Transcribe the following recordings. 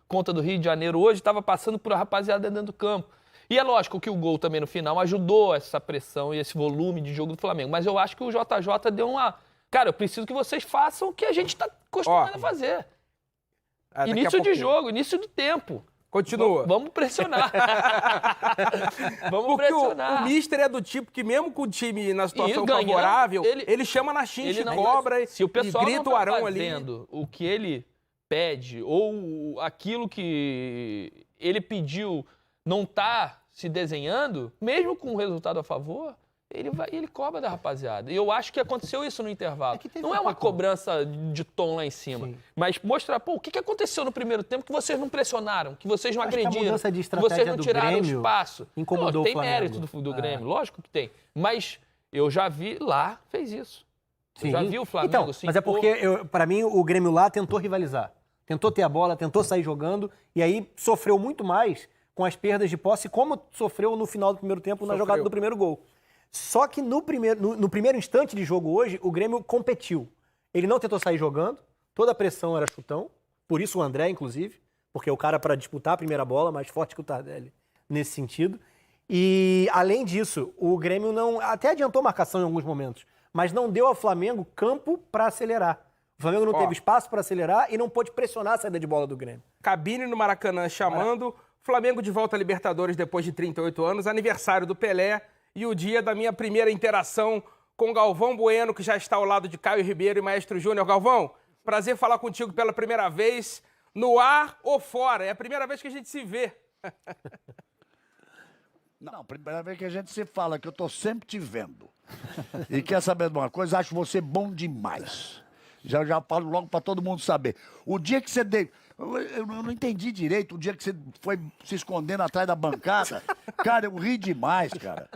conta do Rio de Janeiro hoje, estava passando por a rapaziada dentro do campo. E é lógico que o gol também no final ajudou essa pressão e esse volume de jogo do Flamengo. Mas eu acho que o JJ deu uma... Cara, eu preciso que vocês façam o que a gente está acostumado a fazer. Início de jogo, início do tempo. Continua. Vamos pressionar. Vamos pressionar. O Mister é do tipo que, mesmo com o time na situação favorável, ele chama na chincha, cobra se o pessoal e grita não tá o Arão fazendo ali. o que ele pede ou aquilo que ele pediu não tá se desenhando, mesmo com o resultado a favor, ele cobra da rapaziada. E eu acho que aconteceu isso no intervalo. Não é uma cobrança de tom lá em cima, mas mostrar, o que aconteceu no primeiro tempo que vocês não pressionaram, que vocês não agrediram, de que vocês não do tiraram Grêmio espaço. Incomodou tem o Flamengo. mérito do Grêmio, lógico que tem. Mas eu já vi lá, fez isso. Eu já vi o Flamengo então, mas é porque, para mim, o Grêmio lá tentou rivalizar. Tentou ter a bola, tentou sair jogando, e aí sofreu muito mais com as perdas de posse, como sofreu no final do primeiro tempo na jogada do primeiro gol. Só que no primeiro instante de jogo hoje, o Grêmio competiu. Ele não tentou sair jogando, toda a pressão era chutão, por isso o André, inclusive, porque é o cara para disputar a primeira bola, mais forte que o Tardelli nesse sentido. E, além disso, o Grêmio não até adiantou marcação em alguns momentos, mas não deu ao Flamengo campo para acelerar. O Flamengo não teve espaço para acelerar e não pôde pressionar a saída de bola do Grêmio. Cabine no Maracanã chamando, Flamengo de volta à Libertadores depois de 38 anos, aniversário do Pelé, e o dia da minha primeira interação com Galvão Bueno, que já está ao lado de Caio Ribeiro e Maestro Júnior. Galvão, prazer falar contigo pela primeira vez, no ar ou fora. É a primeira vez que a gente se vê. Não, primeira vez que a gente se fala, que eu tô sempre te vendo. E quer saber de uma coisa? Acho você bom demais. Já falo logo para todo mundo saber. O dia que você deu... Eu não entendi direito o dia que você foi se escondendo atrás da bancada. Cara, eu ri demais, cara.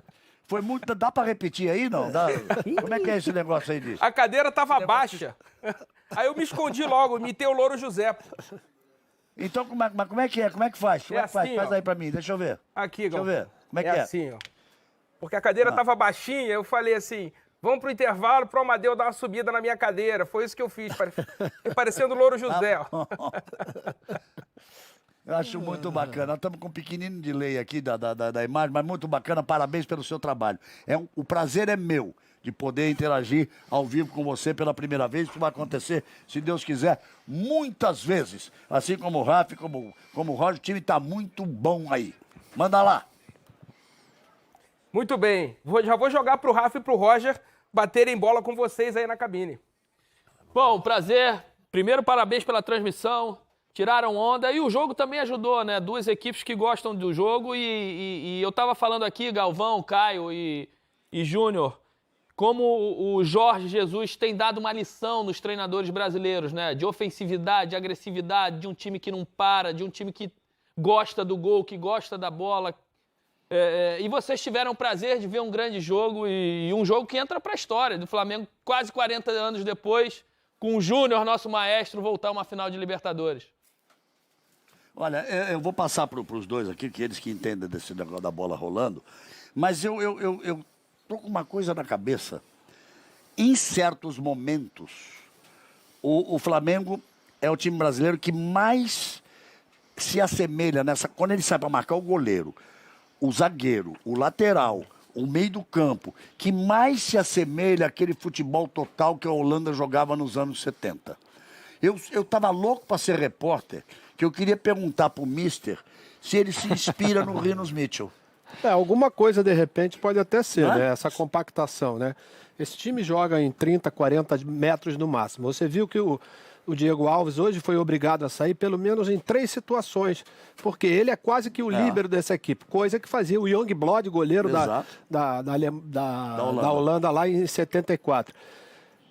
Foi muito... Dá pra repetir aí, não? Como é que é esse negócio aí disso? A cadeira tava baixa. Aí eu me escondi logo, imitei o Louro José. Então, como é que é? Como é que faz? Como é que faz? assim, Faz aí pra mim, deixa eu ver. Aqui, Deixa eu ver. Como é que é? assim, ó. Porque a cadeira tava baixinha, eu falei assim, vamos pro intervalo pro Amadeu dar uma subida na minha cadeira. Foi isso que eu fiz, parecendo o Louro José, ó. Eu acho muito bacana. Nós estamos com um pequenino delay aqui da imagem, mas muito bacana. Parabéns pelo seu trabalho. O prazer é meu de poder interagir ao vivo com você pela primeira vez. Isso vai acontecer, se Deus quiser, muitas vezes. Assim como o Rafa, como o Roger, o time está muito bom aí. Manda lá. Muito bem. Já vou jogar pro Rafa e pro Roger baterem bola com vocês aí na cabine. Bom, prazer. Primeiro, parabéns pela transmissão. Tiraram onda e o jogo também ajudou, né? Duas equipes que gostam do jogo e eu tava falando aqui, Galvão, Caio e Júnior, como o Jorge Jesus tem dado uma lição nos treinadores brasileiros, né? De ofensividade, de agressividade, de um time que não para, de um time que gosta do gol, que gosta da bola. E vocês tiveram o prazer de ver um grande jogo e um jogo que entra para a história do Flamengo quase 40 anos depois, com o Júnior, nosso maestro, voltar a uma final de Libertadores. Olha, eu vou passar para os dois aqui, que eles que entendem desse negócio da bola rolando, mas eu tô com uma coisa na cabeça. Em certos momentos, o Flamengo é o time brasileiro que mais se assemelha nessa... Quando ele sai para marcar o goleiro, o zagueiro, o lateral, o meio do campo, que mais se assemelha àquele futebol total que a Holanda jogava nos anos 70. Eu tava louco para ser repórter, que eu queria perguntar pro Mister se ele se inspira no Rinus Mitchell. Alguma coisa, de repente, pode até ser, né? Essa compactação, né? Esse time joga em 30, 40 metros no máximo. Você viu que o Diego Alves hoje foi obrigado a sair pelo menos em 3 situações, porque ele é quase que o líbero dessa equipe, coisa que fazia o Youngblood, goleiro da Holanda lá em 74.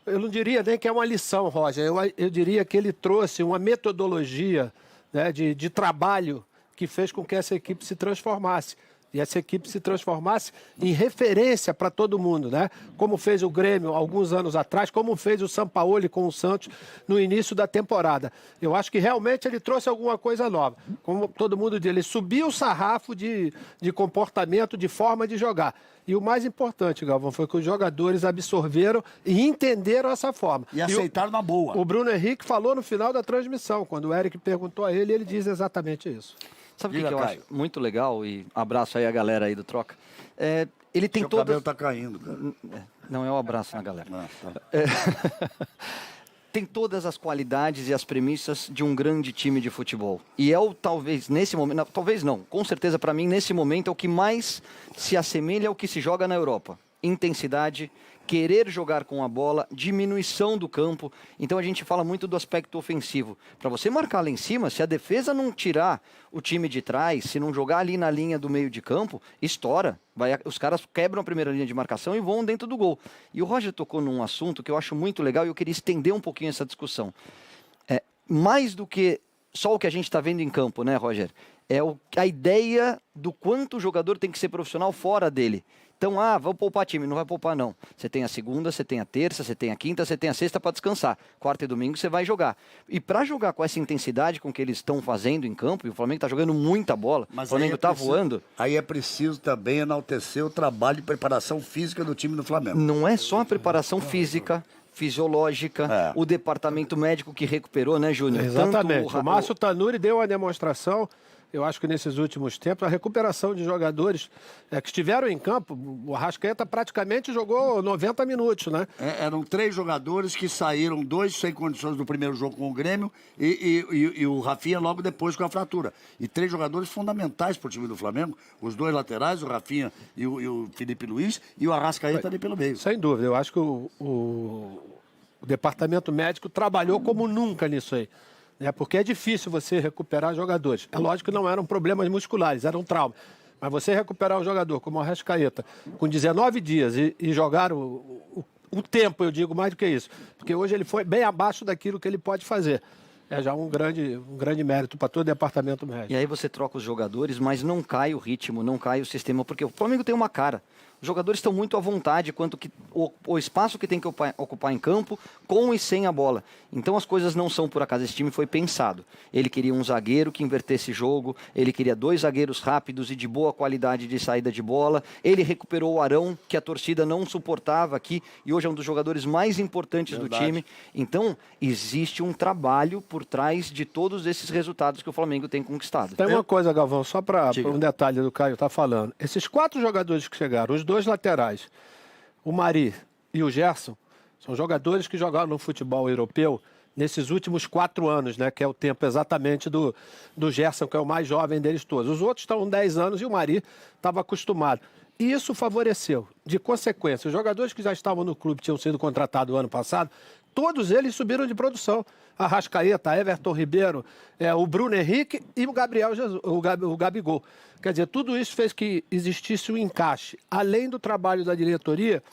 Eu não diria nem que é uma lição, Roger, eu diria que ele trouxe uma metodologia, né, de trabalho que fez com que essa equipe se transformasse. e essa equipe se transformasse em referência para todo mundo, né? Como fez o Grêmio alguns anos atrás, como fez o Sampaoli com o Santos no início da temporada. Eu acho que realmente ele trouxe alguma coisa nova. Como todo mundo diz, ele subiu o sarrafo de comportamento, de forma de jogar. E o mais importante, Galvão, foi que os jogadores absorveram e entenderam essa forma. E aceitaram na boa. O Bruno Henrique falou no final da transmissão, quando o Eric perguntou a ele, ele diz exatamente isso. Sabe o que Diga, eu Caio. acho muito legal? E abraço aí a galera aí do Troca. Ele tem Seu todas... cabelo tá caindo, cara. Não, é um abraço na galera. Ah, tá. Tem todas as qualidades e as premissas de um grande time de futebol. E talvez, nesse momento... Não, talvez não. Com certeza, para mim, nesse momento, é o que mais se assemelha ao que se joga na Europa. Intensidade, querer jogar com a bola, diminuição do campo. Então, a gente fala muito do aspecto ofensivo. Para você marcar lá em cima, se a defesa não tirar o time de trás, se não jogar ali na linha do meio de campo, estoura. Os caras quebram a primeira linha de marcação e vão dentro do gol. E o Roger tocou num assunto que eu acho muito legal e eu queria estender um pouquinho essa discussão. Mais do que só o que a gente está vendo em campo, né, Roger? A ideia do quanto o jogador tem que ser profissional fora dele. Então, vou poupar time. Não vai poupar, não. Você tem a segunda, você tem a terça, você tem a quinta, você tem a sexta para descansar. Quarta e domingo você vai jogar. E para jogar com essa intensidade com que eles estão fazendo em campo, e o Flamengo está jogando muita bola, Mas o Flamengo está preciso- voando. Aí é preciso também enaltecer o trabalho de preparação física do time do Flamengo. Não é só a preparação física, fisiológica, o departamento médico que recuperou, né, Júnior? Exatamente. Tanto O Márcio Tanuri deu uma demonstração, eu acho que nesses últimos tempos, a recuperação de jogadores que estiveram em campo. O Arrascaeta praticamente jogou 90 minutos, né? Eram 3 jogadores que saíram, 2 sem condições do primeiro jogo com o Grêmio e o Rafinha logo depois com a fratura. E 3 jogadores fundamentais para o time do Flamengo, os 2 laterais, o Rafinha e o Felipe Luiz, e o Arrascaeta ali pelo meio. Sem dúvida, eu acho que o departamento médico trabalhou como nunca nisso aí. Porque é difícil você recuperar jogadores. É lógico que não eram problemas musculares, eram traumas. Mas você recuperar um jogador como o Arrascaeta com 19 dias e jogar o tempo, eu digo mais do que isso. Porque hoje ele foi bem abaixo daquilo que ele pode fazer. É já um grande mérito para todo o departamento médico. E aí você troca os jogadores, mas não cai o ritmo, não cai o sistema, porque o Flamengo tem uma cara. Os jogadores estão muito à vontade quanto que o espaço que tem que ocupar em campo, com e sem a bola. Então as coisas não são por acaso. Esse time foi pensado. Ele queria um zagueiro que invertesse jogo, ele queria 2 zagueiros rápidos e de boa qualidade de saída de bola. Ele recuperou o Arão, que a torcida não suportava aqui, e hoje é um dos jogadores mais importantes do time. Então existe um trabalho por trás de todos esses resultados que o Flamengo tem conquistado. Tem uma coisa, Galvão, só para um detalhe do Caio tá falando. Esses 4 jogadores que chegaram, os 2 laterais, o Mari e o Gerson, são jogadores que jogaram no futebol europeu nesses últimos 4 anos, né? Que é o tempo exatamente do Gerson, que é o mais jovem deles todos. Os outros estão 10 anos e o Mari estava acostumado. E isso favoreceu. De consequência, os jogadores que já estavam no clube, tinham sido contratados ano passado, todos eles subiram de produção. Arrascaeta, Everton Ribeiro, o Bruno Henrique e o Gabriel Jesus, o Gabigol. Quer dizer, tudo isso fez que existisse um encaixe. Além do trabalho da diretoria,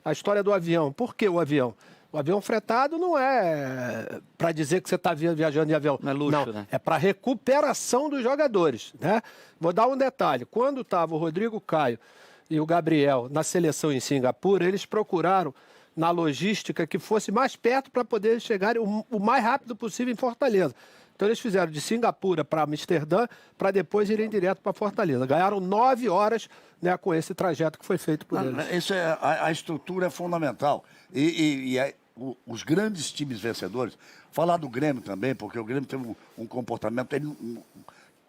a história do avião. Por que o avião? O avião fretado não é para dizer que você está viajando de avião. Não é luxo, né? É para recuperação dos jogadores, né? Vou dar um detalhe. Quando estava o Rodrigo Caio e o Gabriel na seleção em Singapura, eles procuraram na logística que fosse mais perto para poder chegar o mais rápido possível em Fortaleza. Então eles fizeram de Singapura para Amsterdã para depois irem direto para Fortaleza. Ganharam 9 horas, né, com esse trajeto que foi feito por eles. Isso a estrutura é fundamental. Os grandes times vencedores, falar do Grêmio também, porque o Grêmio teve um comportamento...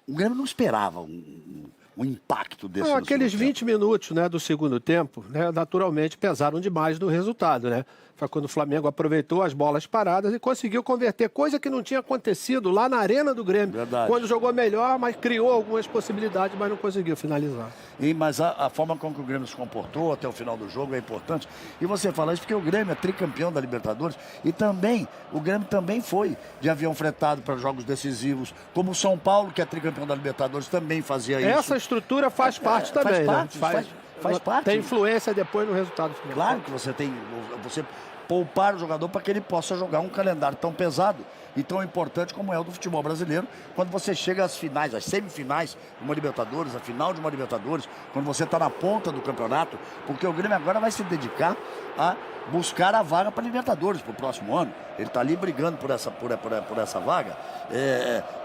O Grêmio não esperava um impacto desse. Aqueles 20 minutos, né, do segundo tempo, né, naturalmente pesaram demais no resultado, né? Foi quando o Flamengo aproveitou as bolas paradas e conseguiu converter, coisa que não tinha acontecido lá na Arena do Grêmio. Verdade. Quando jogou melhor, mas criou algumas possibilidades, mas não conseguiu finalizar. Mas a forma como que o Grêmio se comportou até o final do jogo é importante. E você fala isso porque o Grêmio é tricampeão da Libertadores e também, o Grêmio também foi de avião fretado para jogos decisivos, como o São Paulo, que é tricampeão da Libertadores, também fazia isso. Essa estrutura faz parte também, faz parte, né? faz parte. Tem influência depois no resultado final. Claro que você poupar o jogador para que ele possa jogar um calendário tão pesado e tão importante como é o do futebol brasileiro, quando você chega às finais, às semifinais de uma Libertadores, a final de uma Libertadores, quando você está na ponta do campeonato, porque o Grêmio agora vai se dedicar a buscar a vaga para a Libertadores para o próximo ano. Ele está ali brigando por essa vaga.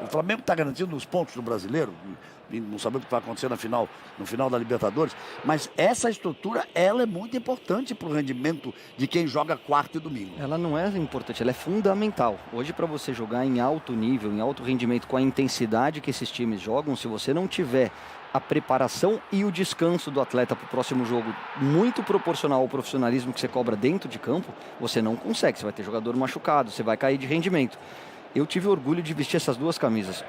O Flamengo está garantindo os pontos do brasileiro, e não sabemos o que vai acontecer no final da Libertadores, mas essa estrutura, ela é muito importante para o rendimento de quem joga quarta e domingo. Ela não é importante, ela é fundamental. Hoje, para você jogar em alto nível, em alto rendimento, com a intensidade que esses times jogam, se você não tiver a preparação e o descanso do atleta para o próximo jogo muito proporcional ao profissionalismo que você cobra dentro de campo, você não consegue. Você vai ter jogador machucado, você vai cair de rendimento. Eu tive orgulho de vestir essas duas camisas.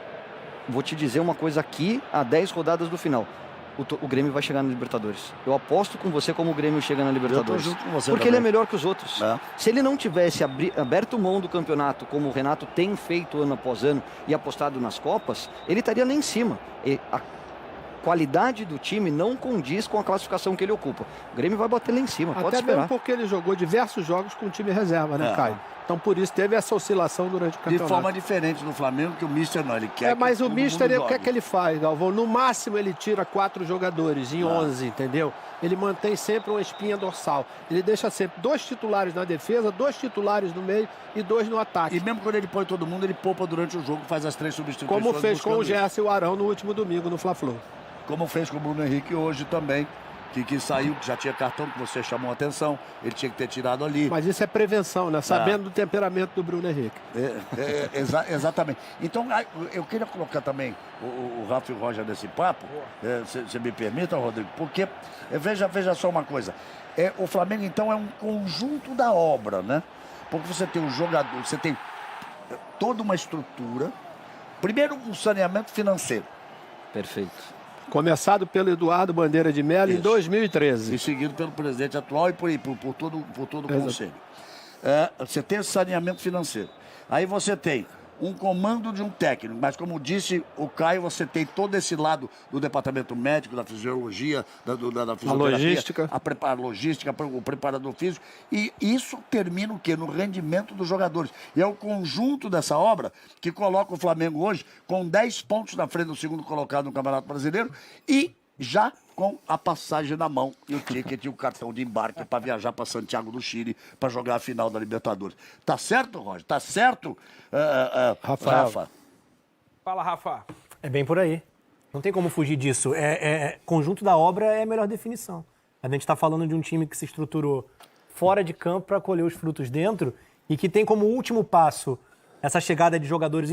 Vou te dizer uma coisa aqui, a 10 rodadas do final. O Grêmio vai chegar na Libertadores. Eu aposto com você como o Grêmio chega na Libertadores. Eu tô junto com você porque também. ele é melhor que os outros. É. Se ele não tivesse aberto mão do campeonato, como o Renato tem feito ano após ano, e apostado nas Copas, ele estaria lá em cima. A qualidade do time não condiz com a classificação que ele ocupa. O Grêmio vai bater lá em cima, pode Até esperar. mesmo porque ele jogou diversos jogos com o time reserva, né, Caio? Então, por isso, teve essa oscilação durante o De campeonato. forma diferente do Flamengo, que o Mister não, ele quer Mas que o todo Mister, mundo o que é jogue. que ele faz, Galvão? No máximo, ele tira 4 jogadores em 11, entendeu? Ele mantém sempre uma espinha dorsal. Ele deixa sempre 2 titulares na defesa, 2 titulares no meio e 2 no ataque. E mesmo quando ele põe todo mundo, ele poupa durante o jogo, faz as 3 substituições. Como fez com o buscando isso. Gerson e o Arão no último domingo no Fla-Flu. Como fez com o Bruno Henrique hoje também, que saiu, que já tinha cartão, que você chamou a atenção, ele tinha que ter tirado ali. Mas isso é prevenção, né? Sabendo do temperamento do Bruno Henrique. Exatamente. Então, eu queria colocar também o Rafa e o Roger nesse papo, se me permita, Rodrigo, porque, veja só uma coisa, o Flamengo, então, é um conjunto da obra, né? Porque você tem um jogador, você tem toda uma estrutura, primeiro um saneamento financeiro, Perfeito. Começado pelo Eduardo Bandeira de Mello em Isso. 2013. e seguido pelo presidente atual e por todo o conselho. Você tem esse saneamento financeiro. Aí você tem um comando de um técnico, mas como disse o Caio, você tem todo esse lado do departamento médico, da fisiologia, da fisioterapia, logística. a logística, o preparador físico, e isso termina o quê? No rendimento dos jogadores. E é o conjunto dessa obra que coloca o Flamengo hoje com 10 pontos na frente do segundo colocado no Campeonato Brasileiro e já com a passagem na mão e o ticket e o cartão de embarque para viajar para Santiago do Chile para jogar a final da Libertadores. Tá certo, Roger? Tá certo, Rafael? Rafa? Fala, Rafa. É bem por aí. Não tem como fugir disso. Conjunto da obra é a melhor definição. A gente está falando de um time que se estruturou fora de campo para colher os frutos dentro e que tem como último passo essa chegada de jogadores